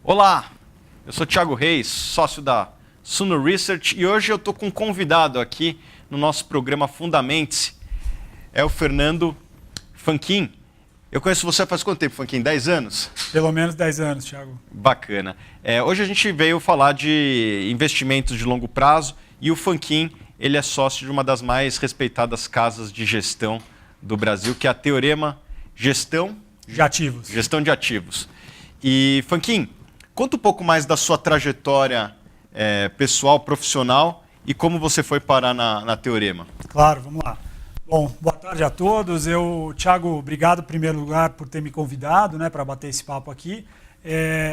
Olá, eu sou Thiago Reis, sócio da Suno Research, e hoje eu estou com um convidado aqui no nosso programa Fundamente-se, é o Fernando Fanquin. Eu conheço você faz quanto tempo, Fanquin? 10 anos? Pelo menos 10 anos, Thiago. Bacana. Hoje a gente veio falar de investimentos de longo prazo e o Fanquin, ele é sócio de uma das mais respeitadas casas de gestão do Brasil, que é a Teorema Gestão de Ativos. Gestão de Ativos. E, Fanquin, conta um pouco mais da sua trajetória pessoal, profissional e como você foi parar na Teorema. Claro, vamos lá. Bom, boa tarde a todos. Thiago, obrigado em primeiro lugar por ter me convidado, para bater esse papo aqui.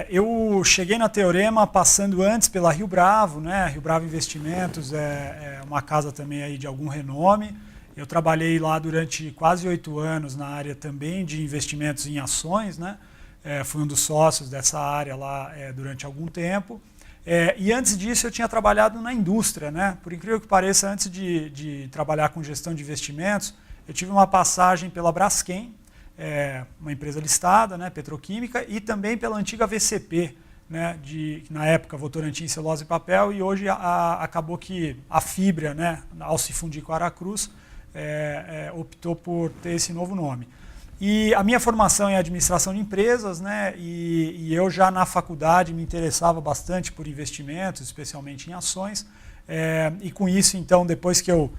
Eu cheguei na Teorema passando antes pela Rio Bravo, Rio Bravo Investimentos é uma casa também aí de algum renome. Eu trabalhei lá durante quase 8 anos na área também de investimentos em ações, fui um dos sócios dessa área lá durante algum tempo. E antes disso eu tinha trabalhado na indústria, Por incrível que pareça, antes de trabalhar com gestão de investimentos, eu tive uma passagem pela Braskem, uma empresa listada, petroquímica, e também pela antiga VCP, na época Votorantim, Celulose e Papel, e hoje acabou que a Fibria, ao se fundir com a Aracruz, optou por ter esse novo nome. E a minha formação é administração de empresas, e eu já na faculdade me interessava bastante por investimentos, especialmente em ações. E com isso, então, depois que eu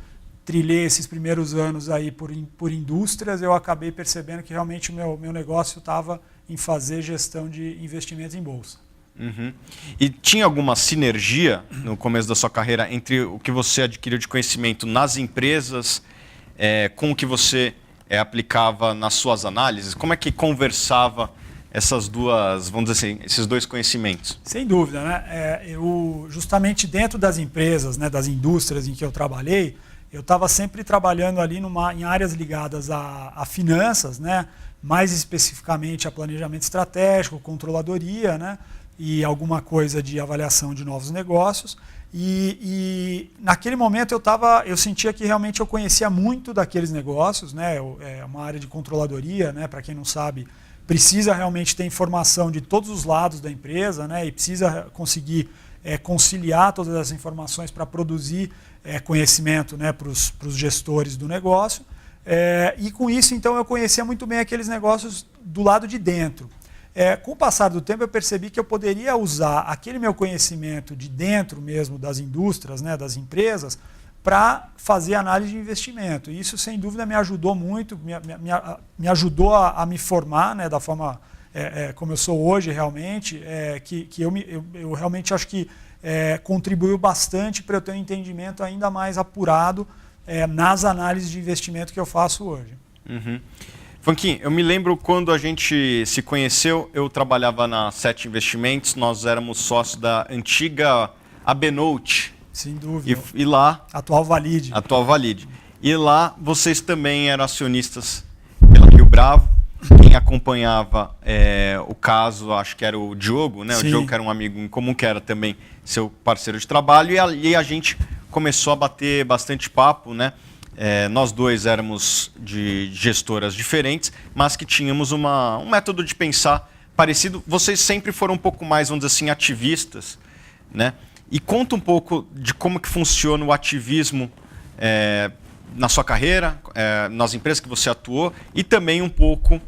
trilhei esses primeiros anos aí por indústrias, eu acabei percebendo que realmente o meu negócio estava em fazer gestão de investimentos em bolsa. Uhum. E tinha alguma sinergia no começo da sua carreira entre o que você adquiriu de conhecimento nas empresas com o que você aplicava nas suas análises? Como é que conversava essas duas, vamos dizer assim, esses dois conhecimentos? Sem dúvida, Eu justamente dentro das empresas, das indústrias em que eu trabalhei, eu estava sempre trabalhando ali em áreas ligadas a finanças, mais especificamente a planejamento estratégico, controladoria, e alguma coisa de avaliação de novos negócios. E naquele momento eu sentia que realmente eu conhecia muito daqueles negócios, É uma área de controladoria, Para quem não sabe, precisa realmente ter informação de todos os lados da empresa, E precisa conseguir conciliar todas essas informações para produzir conhecimento, para os gestores do negócio. E com isso, então, eu conhecia muito bem aqueles negócios do lado de dentro. Com o passar do tempo, eu percebi que eu poderia usar aquele meu conhecimento de dentro mesmo das indústrias, das empresas, para fazer análise de investimento. E isso, sem dúvida, me ajudou muito, me ajudou a me formar da forma como eu sou hoje realmente, que eu realmente acho que contribuiu bastante para eu ter um entendimento ainda mais apurado nas análises de investimento que eu faço hoje. Uhum. Fanquin, eu me lembro quando a gente se conheceu, eu trabalhava na Sete Investimentos, nós éramos sócios da antiga Abenote. Sem dúvida. E lá... Atual Valide. Atual Valide. E lá vocês também eram acionistas pela Rio Bravo. Quem acompanhava o caso, acho que era o Diogo, Sim. O Diogo que era um amigo em comum, que era também seu parceiro de trabalho. E a gente começou a bater bastante papo, nós dois éramos de gestoras diferentes, mas que tínhamos um método de pensar parecido. Vocês sempre foram um pouco mais, vamos dizer assim, ativistas, E conta um pouco de como que funciona o ativismo na sua carreira, nas empresas que você atuou, e também um pouco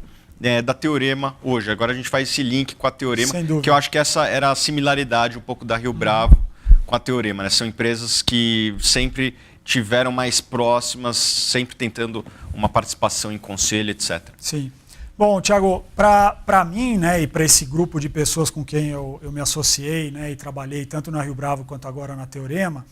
da Teorema hoje. Agora a gente faz esse link com a Teorema, que eu acho que essa era a similaridade um pouco da Rio Bravo com a Teorema. São empresas que sempre tiveram mais próximas, sempre tentando uma participação em conselho, etc. Sim. Bom, Thiago, para mim, e para esse grupo de pessoas com quem eu me associei, e trabalhei tanto na Rio Bravo quanto agora na Teorema,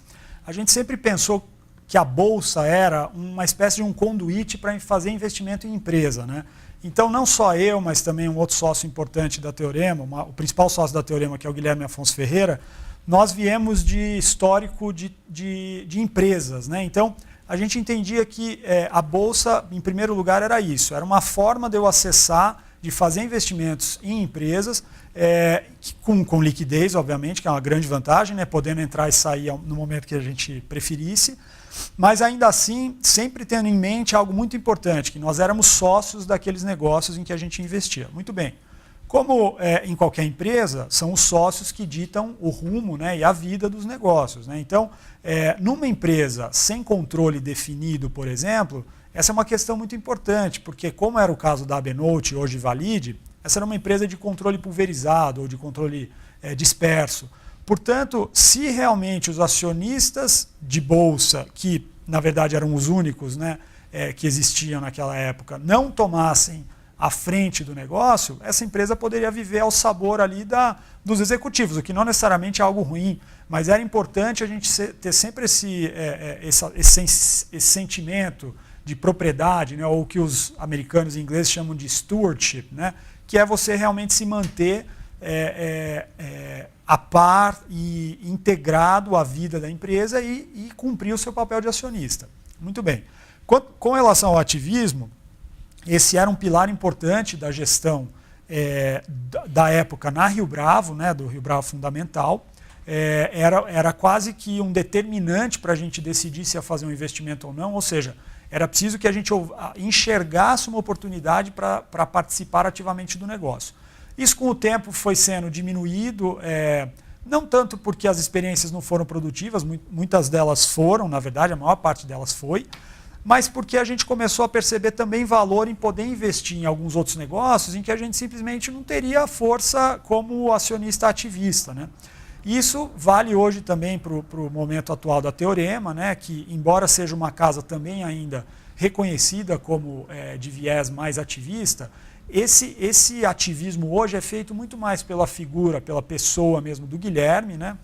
a gente sempre pensou que a Bolsa era uma espécie de um conduíte para fazer investimento em empresa, Então, não só eu, mas também um outro sócio importante da Teorema, o principal sócio da Teorema, que é o Guilherme Afonso Ferreira, nós viemos de histórico de empresas, Então, a gente entendia que a Bolsa, em primeiro lugar, era isso. Era uma forma de eu acessar, de fazer investimentos em empresas, com liquidez, obviamente, que é uma grande vantagem, podendo entrar e sair no momento que a gente preferisse. Mas, ainda assim, sempre tendo em mente algo muito importante, que nós éramos sócios daqueles negócios em que a gente investia. Muito bem. Como em qualquer empresa, são os sócios que ditam o rumo, né, e a vida dos negócios, né? Então, numa empresa sem controle definido, por exemplo, essa é uma questão muito importante, porque como era o caso da Abenote, hoje Valide, essa era uma empresa de controle pulverizado ou de controle disperso. Portanto, se realmente os acionistas de bolsa, que na verdade eram os únicos, né, que existiam naquela época, não tomassem à frente do negócio, essa empresa poderia viver ao sabor ali dos executivos, o que não necessariamente é algo ruim, mas era importante a gente ter sempre esse sentimento de propriedade, né, ou que os americanos e ingleses chamam de stewardship, né, que é você realmente se manter a par e integrado à vida da empresa e cumprir o seu papel de acionista. Muito bem. Com relação ao ativismo, esse era um pilar importante da gestão da época na Rio Bravo, né, do Rio Bravo Fundamental. Era quase que um determinante para a gente decidir se ia fazer um investimento ou não, ou seja, era preciso que a gente enxergasse uma oportunidade para participar ativamente do negócio. Isso com o tempo foi sendo diminuído, não tanto porque as experiências não foram produtivas, muitas delas foram, na verdade, a maior parte delas foi, mas porque a gente começou a perceber também valor em poder investir em alguns outros negócios em que a gente simplesmente não teria força como acionista ativista, né? Isso vale hoje também para o momento atual da Teorema, né, que embora seja uma casa também ainda reconhecida como de viés mais ativista, esse ativismo hoje é feito muito mais pela figura, pela pessoa mesmo do Guilherme, né,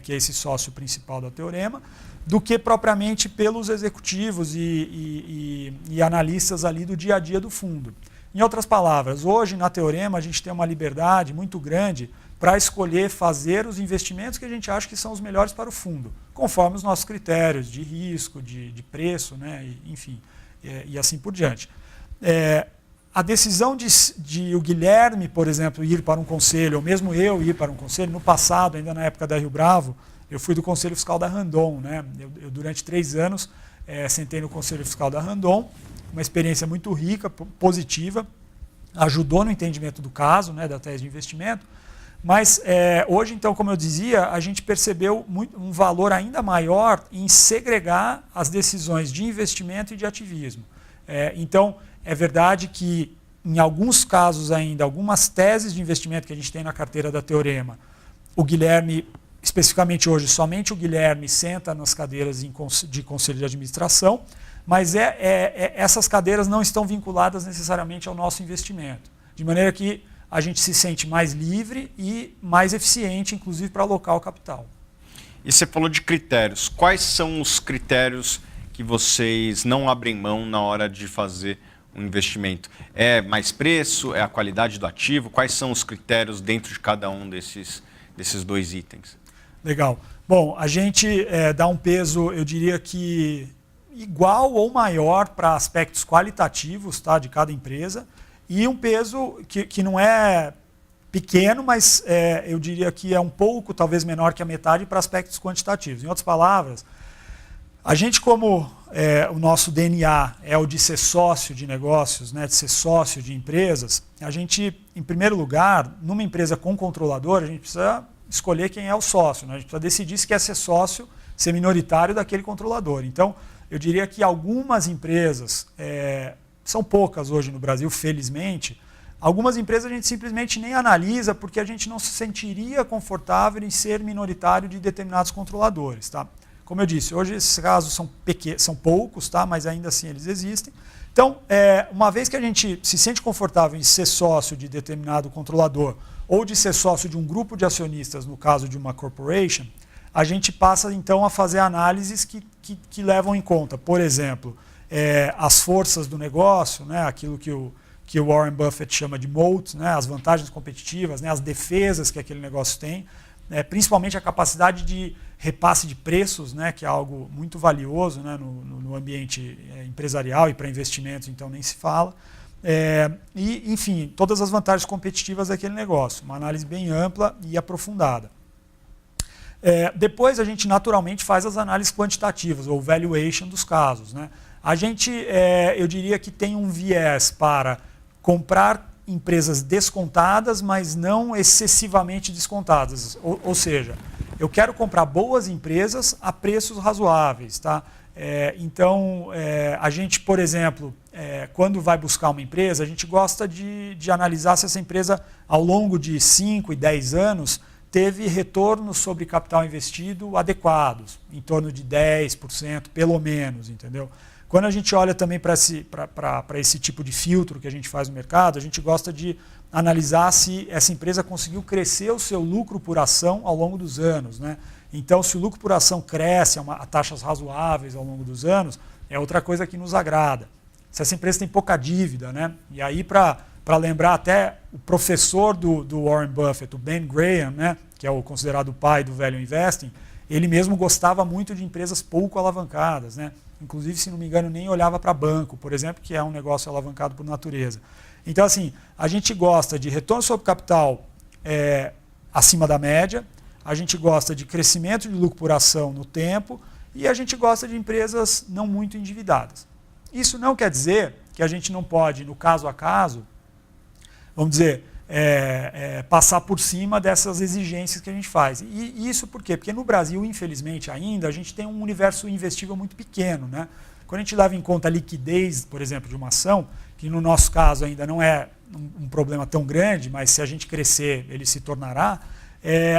que é esse sócio principal da Teorema, do que propriamente pelos executivos e analistas ali do dia a dia do fundo. Em outras palavras, hoje na Teorema a gente tem uma liberdade muito grande para escolher fazer os investimentos que a gente acha que são os melhores para o fundo, conforme os nossos critérios de risco, de preço, né, enfim, e assim por diante. A decisão de o Guilherme, por exemplo, ir para um conselho, ou mesmo eu ir para um conselho, no passado, ainda na época da Rio Bravo, eu fui do Conselho Fiscal da Randon, né? Eu durante 3 anos, sentei no Conselho Fiscal da Randon, uma experiência muito rica, positiva, ajudou no entendimento do caso, né, da tese de investimento, mas hoje, então, como eu dizia, a gente percebeu um valor ainda maior em segregar as decisões de investimento e de ativismo. Então, é verdade que, em alguns casos ainda, algumas teses de investimento que a gente tem na carteira da Teorema, o Guilherme, especificamente hoje, somente o Guilherme senta nas cadeiras de conselho de administração, mas essas cadeiras não estão vinculadas necessariamente ao nosso investimento. De maneira que a gente se sente mais livre e mais eficiente, inclusive, para alocar o capital. E você falou de critérios. Quais são os critérios que vocês não abrem mão na hora de fazer um investimento? É mais preço? É a qualidade do ativo? Quais são os critérios dentro de cada um desses 2 itens? Legal. Bom, a gente dá um peso, eu diria que igual ou maior para aspectos qualitativos, tá, de cada empresa, e um peso que não é pequeno, mas eu diria que é um pouco, talvez menor que a metade, para aspectos quantitativos. Em outras palavras, a gente, como o nosso DNA é o de ser sócio de negócios, né, de ser sócio de empresas, a gente, em primeiro lugar, numa empresa com controlador, a gente precisa escolher quem é o sócio, né? A gente precisa decidir se quer ser sócio, ser minoritário daquele controlador. Então, eu diria que algumas empresas, são poucas hoje no Brasil, felizmente, algumas empresas a gente simplesmente nem analisa porque a gente não se sentiria confortável em ser minoritário de determinados controladores, tá? Como eu disse, hoje esses casos são poucos, tá? Mas ainda assim eles existem. Então, uma vez que a gente se sente confortável em ser sócio de determinado controlador ou de ser sócio de um grupo de acionistas, no caso de uma corporation, a gente passa então a fazer análises que levam em conta, por exemplo, as forças do negócio, né? Aquilo que o Warren Buffett chama de moat, né? As vantagens competitivas, né? As defesas que aquele negócio tem, principalmente a capacidade de repasse de preços, né, que é algo muito valioso, né, no ambiente empresarial e para investimentos, então nem se fala. E, enfim, todas as vantagens competitivas daquele negócio. Uma análise bem ampla e aprofundada. Depois a gente naturalmente faz as análises quantitativas, ou valuation dos casos, né? A gente, eu diria que tem um viés para comprar empresas descontadas, mas não excessivamente descontadas. Ou seja, eu quero comprar boas empresas a preços razoáveis. Tá? Então, a gente, por exemplo, quando vai buscar uma empresa, a gente gosta de analisar se essa empresa, ao longo de 5 e 10 anos, teve retornos sobre capital investido adequados, em torno de 10%, pelo menos, entendeu? Quando a gente olha também para esse tipo de filtro que a gente faz no mercado, a gente gosta de analisar se essa empresa conseguiu crescer o seu lucro por ação ao longo dos anos. Né? Então, se o lucro por ação cresce a taxas razoáveis ao longo dos anos, é outra coisa que nos agrada. Se essa empresa tem pouca dívida, né? E aí, para lembrar até o professor do Warren Buffett, o Ben Graham, né? Que é o considerado o pai do Value Investing, ele mesmo gostava muito de empresas pouco alavancadas, né? Inclusive, se não me engano, nem olhava para banco, por exemplo, que é um negócio alavancado por natureza. Então, assim, a gente gosta de retorno sobre capital acima da média, a gente gosta de crescimento de lucro por ação no tempo e a gente gosta de empresas não muito endividadas. Isso não quer dizer que a gente não pode, no caso a caso, vamos dizer, passar por cima dessas exigências que a gente faz. E isso por quê? Porque no Brasil, infelizmente ainda, a gente tem um universo investível muito pequeno. Né? Quando a gente leva em conta a liquidez, por exemplo, de uma ação, que no nosso caso ainda não é um problema tão grande, mas se a gente crescer, ele se tornará,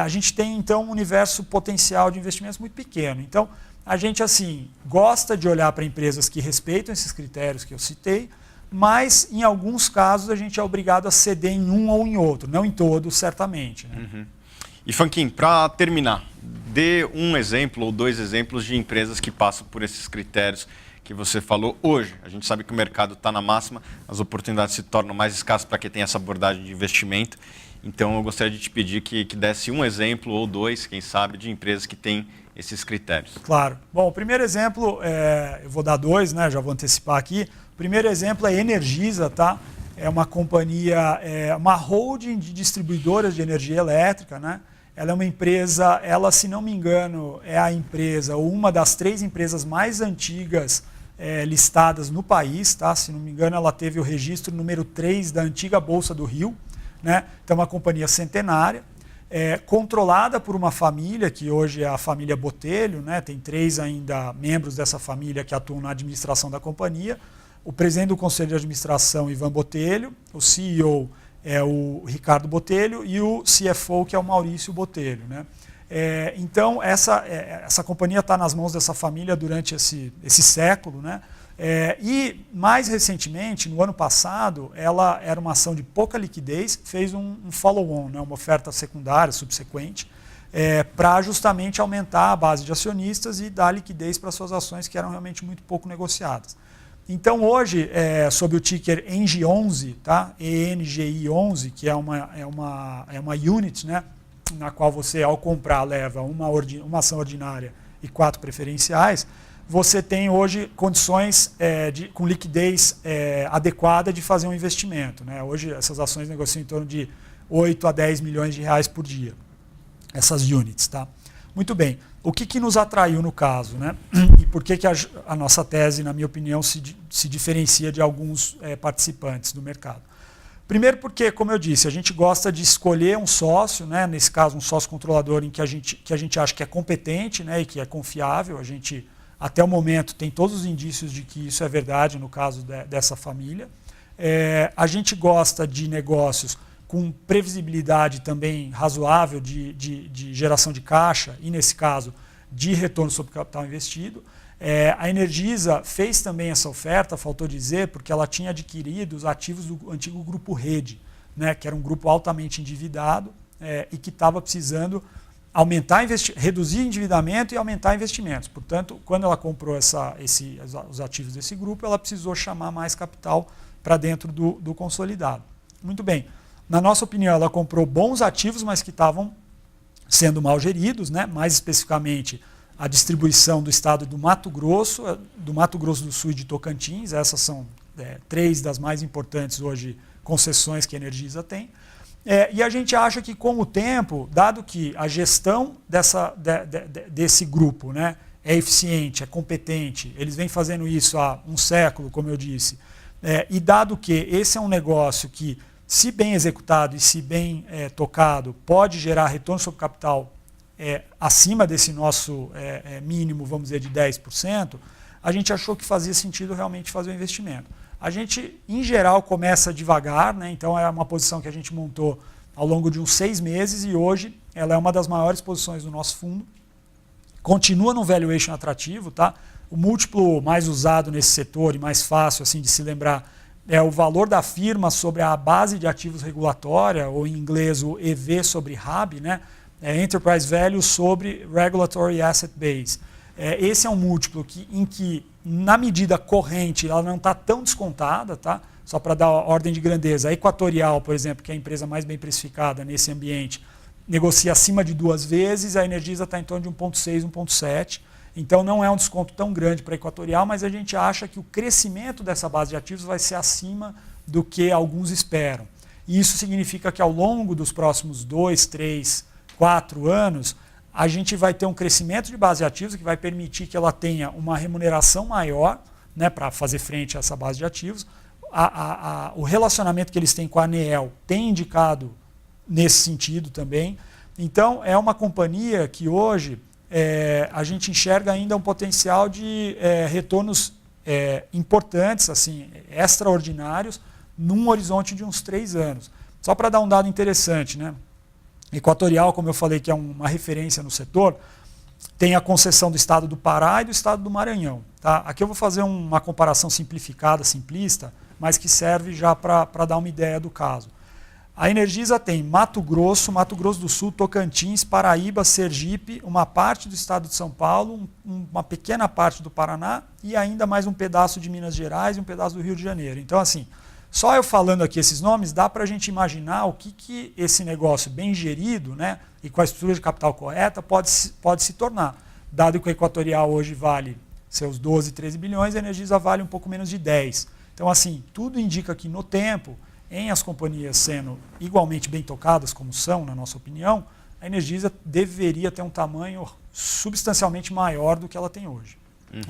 a gente tem então um universo potencial de investimentos muito pequeno. Então, a gente assim gosta de olhar para empresas que respeitam esses critérios que eu citei, mas em alguns casos a gente é obrigado a ceder em um ou em outro, não em todos, certamente. Né? Uhum. E Funkin, para terminar, dê um exemplo ou 2 exemplos de empresas que passam por esses critérios que você falou hoje. A gente sabe que o mercado está na máxima, as oportunidades se tornam mais escassas para quem tem essa abordagem de investimento. Então eu gostaria de te pedir que desse um exemplo ou 2, quem sabe, de empresas que têm esses critérios. Claro. Bom, o primeiro exemplo, eu vou dar 2, né? Já vou antecipar aqui. O primeiro exemplo é Energisa, tá? É uma companhia, uma holding de distribuidoras de energia elétrica, né? Ela é uma empresa, se não me engano, é a empresa, ou uma das 3 empresas mais antigas listadas no país, tá? Se não me engano, ela teve o registro número 3 da antiga Bolsa do Rio, né? Então, uma companhia centenária, controlada por uma família, que hoje é a família Botelho, né? Tem 3 ainda membros dessa família que atuam na administração da companhia. O presidente do Conselho de Administração, Ivan Botelho, o CEO é o Ricardo Botelho e o CFO, que é o Maurício Botelho. Né? Então, essa companhia está nas mãos dessa família durante esse século. Né? E, mais recentemente, no ano passado, ela era uma ação de pouca liquidez, fez um follow-on, né? Uma oferta secundária, subsequente, para justamente aumentar a base de acionistas e dar liquidez para suas ações que eram realmente muito pouco negociadas. Então, hoje, sob o ticker ENGI11, tá? ENGI11, que é uma unit, né? Na qual você, ao comprar, leva uma ação ordinária e 4 preferenciais, você tem hoje condições com liquidez adequada de fazer um investimento. Né? Hoje, essas ações negociam em torno de 8 a 10 milhões de reais por dia, essas units. Tá? Muito bem. O que nos atraiu no caso? Né? E por que a nossa tese, na minha opinião, se diferencia de alguns participantes do mercado? Primeiro porque, como eu disse, a gente gosta de escolher um sócio, né? Nesse caso um sócio controlador em que a gente acha que é competente, né? E que é confiável. A gente, até o momento, tem todos os indícios de que isso é verdade no caso dessa família. A gente gosta de negócios com previsibilidade também razoável de geração de caixa e, nesse caso, de retorno sobre o capital investido. A Energisa fez também essa oferta, faltou dizer, porque ela tinha adquirido os ativos do antigo Grupo Rede, né, que era um grupo altamente endividado e que estava precisando reduzir endividamento e aumentar investimentos. Portanto, quando ela comprou os ativos desse grupo, ela precisou chamar mais capital para dentro do consolidado. Muito bem. Na nossa opinião, ela comprou bons ativos, mas que estavam sendo mal geridos, né? Mais especificamente a distribuição do estado do Mato Grosso do Sul e de Tocantins. Essas são 3 das mais importantes hoje concessões que a Energisa tem. E a gente acha que, com o tempo, dado que a gestão desse grupo, né, é eficiente, é competente, eles vêm fazendo isso há um século, como eu disse, e dado que esse é um negócio que, se bem executado e se bem tocado, pode gerar retorno sobre capital acima desse nosso mínimo, vamos dizer, de 10%, a gente achou que fazia sentido realmente fazer o investimento. A gente, em geral, começa devagar, né? Então é uma posição que a gente montou ao longo de uns 6 meses e hoje ela é uma das maiores posições do nosso fundo. Continua num valuation atrativo, tá? O múltiplo mais usado nesse setor e mais fácil assim, de se lembrar é o valor da firma sobre a base de ativos regulatória, ou em inglês o EV sobre RAB, né? Enterprise Value sobre Regulatory Asset Base. Esse é um múltiplo em que, na medida corrente, ela não está tão descontada, tá? Só para dar ordem de grandeza. A Equatorial, por exemplo, que é a empresa mais bem precificada nesse ambiente, negocia acima de 2 vezes, a Energisa está em torno de 1,6, 1,7. Então não é um desconto tão grande para a Equatorial, mas a gente acha que o crescimento dessa base de ativos vai ser acima do que alguns esperam. E isso significa que ao longo dos próximos 2, 3, 4 anos, a gente vai ter um crescimento de base de ativos que vai permitir que ela tenha uma remuneração maior, né, para fazer frente a essa base de ativos. O relacionamento que eles têm com a ANEEL tem indicado nesse sentido também. Então, é uma companhia que hoje a gente enxerga ainda um potencial de retornos importantes, assim, extraordinários, num horizonte de uns 3 anos. Só para dar um dado interessante, né? Equatorial, como eu falei, que é uma referência no setor, tem a concessão do estado do Pará e do estado do Maranhão. Tá? Aqui eu vou fazer uma comparação simplificada, simplista, mas que serve já para dar uma ideia do caso. A Energisa tem Mato Grosso do Sul, Tocantins, Paraíba, Sergipe, uma parte do estado de São Paulo, uma pequena parte do Paraná e ainda mais um pedaço de Minas Gerais e um pedaço do Rio de Janeiro. Então, assim, só eu falando aqui esses nomes, dá para a gente imaginar o que esse negócio bem gerido, né, e com a estrutura de capital correta pode se tornar. Dado que o Equatorial hoje vale seus 12, 13 bilhões, a Energisa vale um pouco menos de 10. Então, assim, tudo indica que no tempo, em as companhias sendo igualmente bem tocadas, como são, na nossa opinião, a Energisa deveria ter um tamanho substancialmente maior do que ela tem hoje.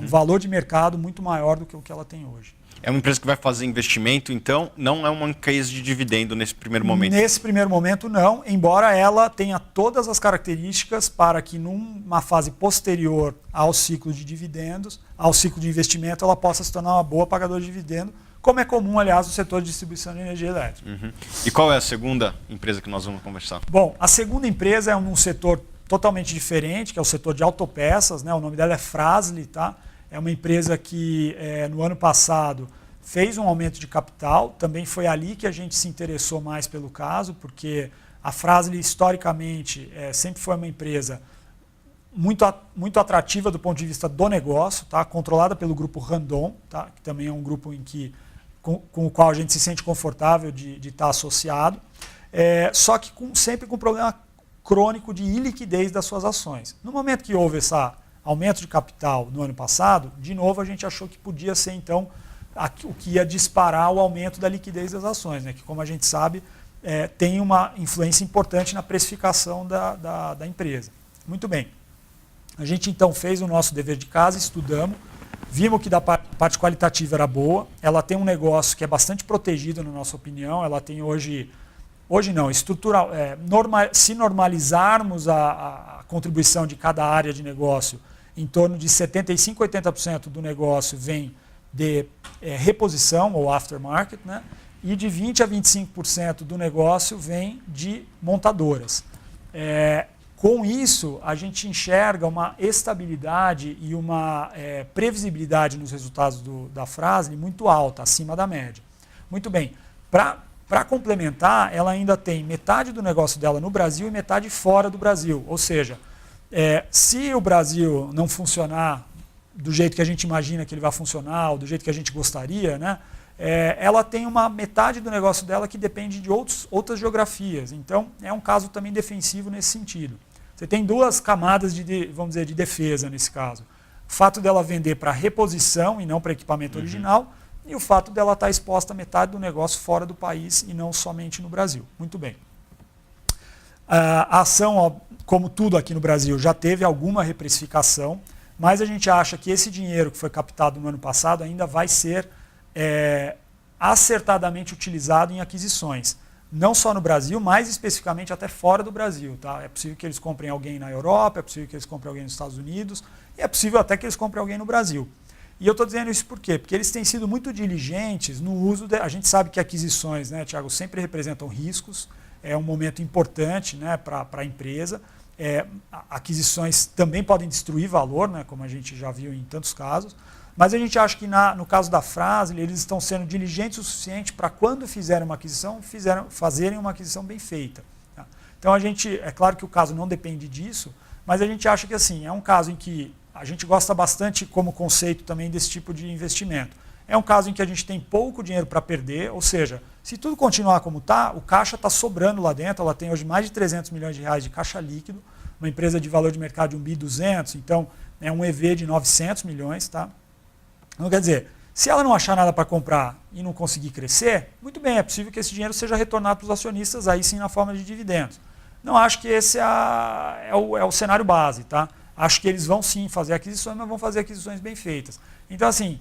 Um valor de mercado muito maior do que o que ela tem hoje. É uma empresa que vai fazer investimento, então não é uma case de dividendo nesse primeiro momento? Nesse primeiro momento não, embora ela tenha todas as características para que numa fase posterior ao ciclo de dividendos, ao ciclo de investimento, ela possa se tornar uma boa pagadora de dividendo, como é comum, aliás, no setor de distribuição de energia elétrica. E qual é a segunda empresa que nós vamos conversar? Bom, a segunda empresa é um setor totalmente diferente, que é o setor de autopeças, né? O nome dela é Fras-le, tá? É uma empresa que no ano passado fez um aumento de capital. Também foi ali que a gente se interessou mais pelo caso, porque a Fras-le, historicamente, sempre foi uma empresa muito atrativa do ponto de vista do negócio, tá? Controlada pelo grupo Randon, tá? Que também é um grupo com o qual a gente se sente confortável de estar associado, só que sempre com problema crônico de iliquidez das suas ações. No momento que houve esse aumento de capital no ano passado, de novo a gente achou que podia ser então o que ia disparar o aumento da liquidez das ações, né? Que, como a gente sabe, tem uma influência importante na precificação da empresa. Muito bem. A gente então fez o nosso dever de casa, estudamos, vimos que da parte qualitativa era boa, ela tem um negócio que é bastante protegido, na nossa opinião, ela tem hoje não, estrutural, se normalizarmos a contribuição de cada área de negócio, em torno de 75% a 80% do negócio vem de reposição ou aftermarket, né? E de 20% a 25% do negócio vem de montadoras. Com isso, a gente enxerga uma estabilidade e uma previsibilidade nos resultados da Fras-le muito alta, acima da média. Muito bem, para complementar, ela ainda tem metade do negócio dela no Brasil e metade fora do Brasil. Ou seja, se o Brasil não funcionar do jeito que a gente imagina que ele vai funcionar, ou do jeito que a gente gostaria, né, ela tem uma metade do negócio dela que depende de outras geografias. Então, é um caso também defensivo nesse sentido. Você tem 2 camadas vamos dizer, de defesa nesse caso. O fato dela vender para reposição e não para equipamento original, e o fato dela estar exposta a metade do negócio fora do país e não somente no Brasil. Muito bem. A ação, como tudo aqui no Brasil, já teve alguma reprecificação, mas a gente acha que esse dinheiro que foi captado no ano passado ainda vai ser acertadamente utilizado em aquisições. não só no Brasil, mas especificamente até fora do Brasil. Tá? É possível que eles comprem alguém na Europa, é possível que eles comprem alguém nos Estados Unidos, e é possível até que eles comprem alguém no Brasil. E eu estou dizendo isso por quê? Porque eles têm sido muito diligentes no uso... A gente sabe que aquisições, né, Thiago, sempre representam riscos, é um momento importante, né, para a empresa. Aquisições também podem destruir valor, né, como a gente já viu em tantos casos, mas a gente acha que no caso da Fras-le, eles estão sendo diligentes o suficiente para quando fizerem uma aquisição, fazerem uma aquisição bem feita. Tá? Então é claro que o caso não depende disso, mas a gente acha que assim, é um caso em que a gente gosta bastante como conceito também desse tipo de investimento. É um caso em que a gente tem pouco dinheiro para perder, ou seja, se tudo continuar como está, o caixa está sobrando lá dentro, ela tem hoje mais de 300 milhões de reais de caixa líquido, uma empresa de valor de mercado de 1.200 bilhão, então é um EV de 900 milhões. Tá? Então quer dizer, se ela não achar nada para comprar e não conseguir crescer, muito bem, é possível que esse dinheiro seja retornado para os acionistas, aí sim na forma de dividendos. Não acho que esse é o cenário base. Tá? Acho que eles vão sim fazer aquisições, mas vão fazer aquisições bem feitas. Então assim,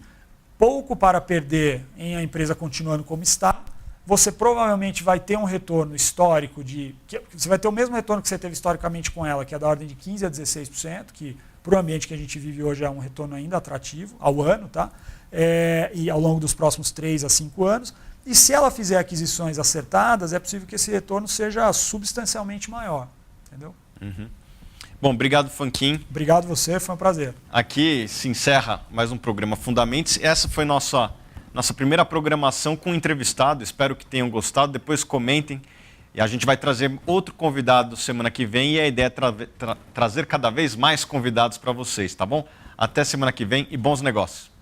pouco para perder em a empresa continuando como está. Você provavelmente vai ter um retorno histórico você vai ter o mesmo retorno que você teve historicamente com ela, que é da ordem de 15% a 16%, que para o ambiente que a gente vive hoje é um retorno ainda atrativo ao ano, tá? E ao longo dos próximos 3 a 5 anos. E se ela fizer aquisições acertadas, é possível que esse retorno seja substancialmente maior. Entendeu? Uhum. Bom, obrigado, Funquim. Obrigado você, foi um prazer. Aqui se encerra mais um programa Fundamentos. Essa foi nossa primeira programação com um entrevistado. Espero que tenham gostado. Depois comentem. E a gente vai trazer outro convidado semana que vem. E a ideia é trazer cada vez mais convidados para vocês, tá bom? Até semana que vem e bons negócios.